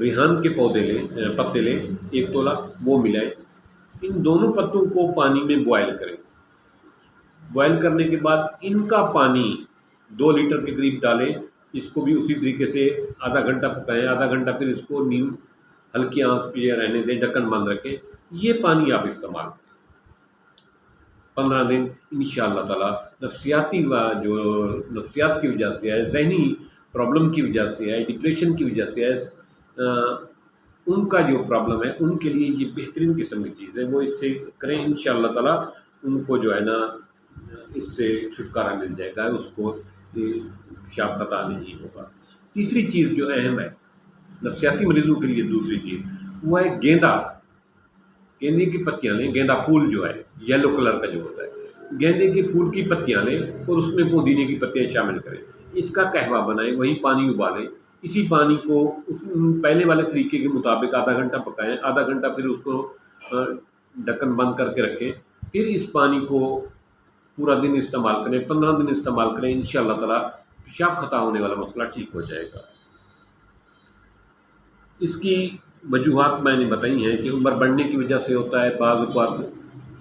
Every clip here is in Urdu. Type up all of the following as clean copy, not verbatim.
ریحان کے پتے لیں 1 تولہ، وہ ملائیں، ان دونوں پتوں کو پانی میں بوائل کریں، بوائل کرنے کے بعد ان کا پانی 2 لیٹر کے قریب ڈالیں، اس کو بھی اسی طریقے سے آدھا گھنٹہ پکائیں، آدھا گھنٹہ پھر اس کو ہلکی آنچ پہ رہنے دیں، ڈھکن بند رکھیں، یہ پانی آپ استعمال کریں 15 دن، انشاءاللہ تعالی نفسیات کی وجہ سے ہے، ذہنی پرابلم کی وجہ سے ہے، ڈپریشن کی وجہ سے ہے، ان کا جو پرابلم ہے ان کے لیے یہ بہترین قسم کی چیز ہے، وہ اس سے کریں انشاءاللہ تعالی ان کو جو ہے نا اس سے چھٹکارا مل جائے گا، اس کو پیشاب خطا نہیں ہوگا۔ تیسری چیز جو اہم ہے نفسیاتی مریضوں کے لیے، دوسری چیز وہ ہے گیندے کی پتیاں لیں، گیندا پھول جو ہے یلو کلر کا جو ہوتا ہے، گیندے کے پھول کی پتیاں لیں اور اس میں پودینے کی پتیاں شامل کریں، اس کا قہوہ بنائیں، وہی پانی ابالیں، اسی پانی کو پہلے والے طریقے کے مطابق آدھا گھنٹہ پکائیں، آدھا گھنٹہ پھر اس کو ڈھکن بند کر کے رکھیں، پھر اس پانی کو پورا دن استعمال کریں، 15 دن استعمال کریں، انشاءاللہ تعالی پیشاب خطا ہونے والا مسئلہ ٹھیک ہو جائے گا۔ اس کی وجوہات میں نے بتائی ہیں کہ عمر بڑھنے کی وجہ سے ہوتا ہے، بعض اوقات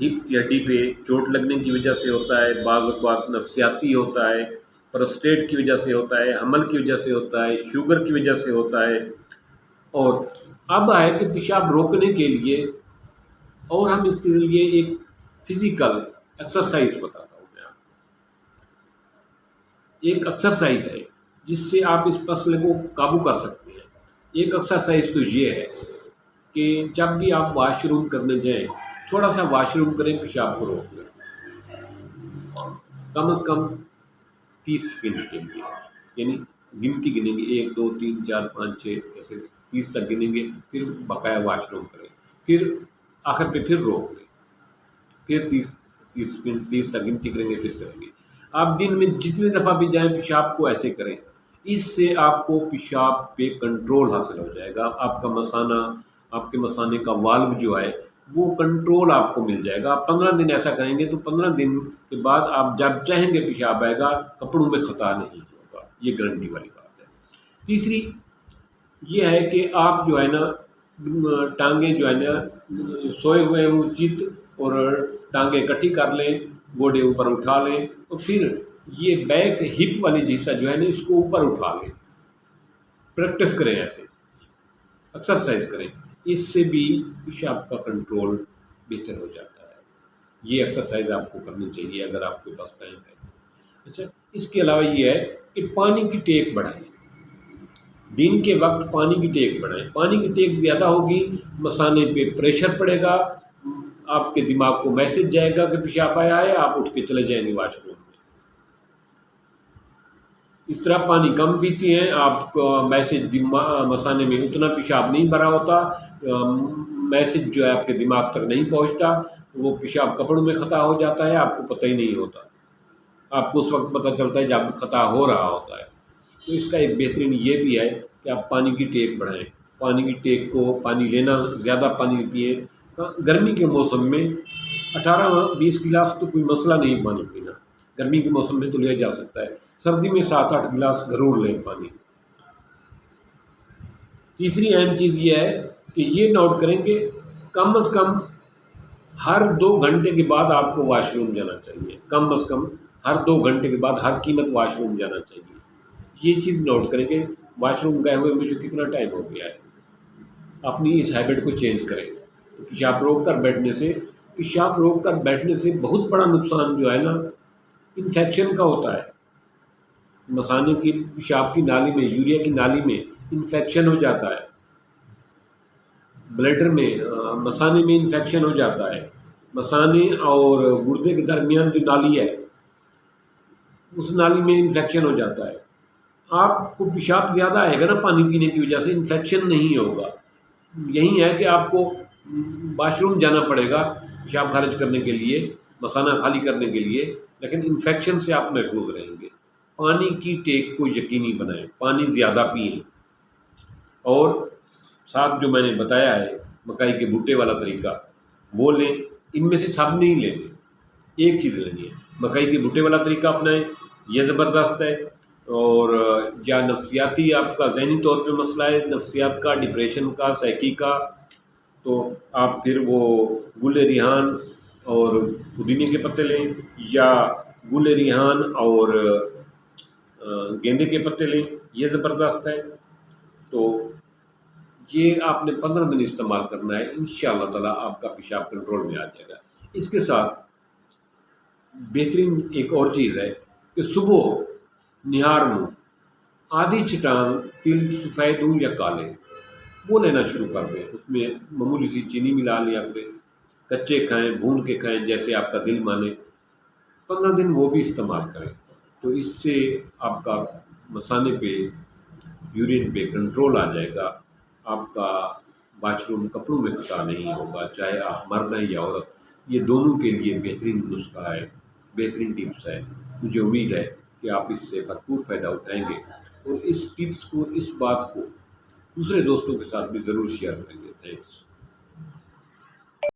ہپ کی ہڈی پہ چوٹ لگنے کی وجہ سے ہوتا ہے، بعض اوقات نفسیاتی ہوتا ہے، پروسٹیٹ کی وجہ سے ہوتا ہے، حمل کی وجہ سے ہوتا ہے، شوگر کی وجہ سے ہوتا ہے، اور اب ہے کہ پیشاب روکنے کے لیے، اور ہم اس کے لیے ایک فزیکل ایکسرسائز بتاتا ہوں میں آپ کو، ایک ایکسرسائز ہے جس سے آپ اس مسئلے کو قابو کر سکتے ہیں۔ ایک ایکسرسائز تو یہ ہے کہ جب بھی آپ واش روم کرنے جائیں، تھوڑا سا واش روم کریں، پیشاب کو روک لیں، کم از کم 30 سیکنڈ کے لیے، یعنی گنتی گنیں گے 1 2 3 4 5 6 ایسے 30 تک گنیں گے، پھر بقایا واش روم کریں، پھر آخر پہ پھر روک لیں، پھر 30 سیکنڈ 30 تک گنتی کریں گے، پھر کریں گے۔ آپ دن میں جتنی دفعہ بھی جائیں پیشاب کو ایسے کریں، اس سے آپ کو پیشاب پہ کنٹرول حاصل ہو جائے گا، آپ کا مثانہ، آپ کے مثانے کا والو جو ہے وہ کنٹرول آپ کو مل جائے گا۔ آپ 15 دن ایسا کریں گے تو 15 دن کے بعد آپ جب چاہیں گے پیشاب آئے گا، کپڑوں میں خطا نہیں ہوگا، یہ گارنٹی والی بات ہے۔ تیسری یہ ہے کہ آپ جو ہے نا ٹانگیں جو ہے نا سوئے ہوئے ہوں چت، اور ٹانگیں اکٹھی کر لیں، گوڑے اوپر اٹھا لیں، اور پھر یہ بیک ہپ والی حصہ جو ہے نا اس کو اوپر اٹھا لیں، پریکٹس کریں، ایسے ایکسرسائز کریں، اس سے بھی پیشاب کا کنٹرول بہتر ہو جاتا ہے۔ یہ ایکسرسائز آپ کو کرنی چاہیے اگر آپ کے پاس ٹائم ہے۔ اچھا، اس کے علاوہ یہ ہے کہ پانی کی ٹیک بڑھائیں، دن کے وقت پانی کی ٹیک بڑھائیں، پانی کی ٹیک زیادہ ہوگی، مثانے پہ پریشر پڑے گا، آپ کے دماغ کو میسج جائے گا کہ پیشاب آیا ہے، آپ اٹھ کے چلے جائیں گے واش روم میں۔ اس طرح پانی کم پیتے ہیں آپ کو میسج مثانے میں اتنا پیشاب نہیں بھرا ہوتا، میسج جو ہے آپ کے دماغ تک نہیں پہنچتا، وہ پیشاب کپڑوں میں خطا ہو جاتا ہے، آپ کو پتہ ہی نہیں ہوتا، آپ کو اس وقت پتہ چلتا ہے جب خطا ہو رہا ہوتا ہے۔ تو اس کا ایک بہترین یہ بھی ہے کہ آپ پانی کی ٹیک بڑھائیں، پانی کی ٹیک کو، پانی لینا، زیادہ پانی پئیں۔ گرمی کے موسم میں 18-20 گلاس تو کوئی مسئلہ نہیں پانی پینا، گرمی کے موسم میں تو لیا جا سکتا ہے، سردی میں 7-8 گلاس ضرور لیں پانی۔ تیسری اہم چیز یہ ہے کہ یہ نوٹ کریں کہ کم از کم ہر 2 گھنٹے کے بعد آپ کو واش روم جانا چاہیے، کم از کم ہر 2 گھنٹے کے بعد ہر قیمت واش روم جانا چاہیے۔ یہ چیز نوٹ کریں کہ واش روم گئے ہوئے مجھے کتنا ٹائم ہو گیا ہے، اپنی اس ہیبٹ کو چینج کریں۔ پیشاب روک کر بیٹھنے سے بہت بڑا نقصان جو ہے نا انفیکشن کا ہوتا ہے، مثانے کی پیشاب کی نالی میں، یوریا کی نالی میں انفیکشن ہو جاتا ہے، بلیڈر میں، مثانے میں انفیکشن ہو جاتا ہے، مثانے اور گردے کے درمیان جو نالی ہے اس نالی میں انفیکشن ہو جاتا ہے۔ آپ کو پیشاب زیادہ آئے گا نا پانی پینے کی وجہ سے، انفیکشن نہیں ہوگا۔ یہی ہے کہ آپ کو واش روم جانا پڑے گا پیشاب خارج کرنے کے لیے، مثانہ خالی کرنے کے لیے، لیکن انفیکشن سے آپ محفوظ رہیں گے۔ پانی کی ٹیک کو یقینی بنائیں، پانی زیادہ پئیں، اور ساتھ جو میں نے بتایا ہے مکئی کے بھٹے والا طریقہ وہ لیں، ان میں سے سب نہیں لینے، ایک چیز لینی ہے، مکئی کے بھٹے والا طریقہ اپنائیں، یہ زبردست ہے۔ اور یا نفسیاتی آپ کا ذہنی طور پہ مسئلہ ہے، نفسیات کا، ڈپریشن کا، سائیکی کا، تو آپ پھر وہ گل ریحان اور پودینے کے پتے لیں، یا گل ریحان اور گیندے کے پتے لیں، یہ زبردست ہے۔ تو یہ آپ نے 15 دن استعمال کرنا ہے، انشاءاللہ تعالیٰ آپ کا پیشاب کنٹرول میں آ جائے گا۔ اس کے ساتھ بہترین ایک اور چیز ہے کہ صبح نہار منہ آدھی چٹان تل سفید ہوں یا کالے وہ لینا شروع کر دیں، اس میں معمولی سی چینی ملا لیا کریں، کچے کھائیں، بھون کے کھائیں، جیسے آپ کا دل مانے، 15 دن وہ بھی استعمال کریں، تو اس سے آپ کا مثانے پہ، یورین پہ کنٹرول آ جائے گا، آپ کا واش روم کپڑوں میں خطا نہیں ہوگا، چاہے آپ مرد ہیں یا عورت، یہ دونوں کے لیے بہترین نسخہ ہے، بہترین ٹپس ہے۔ مجھے امید ہے کہ آپ اس سے بھرپور فائدہ اٹھائیں گے اور اس ٹپس کو، اس بات کو دوسرے دوستوں کے ساتھ بھی ضرور شیئر کریں گے۔ تھینکس۔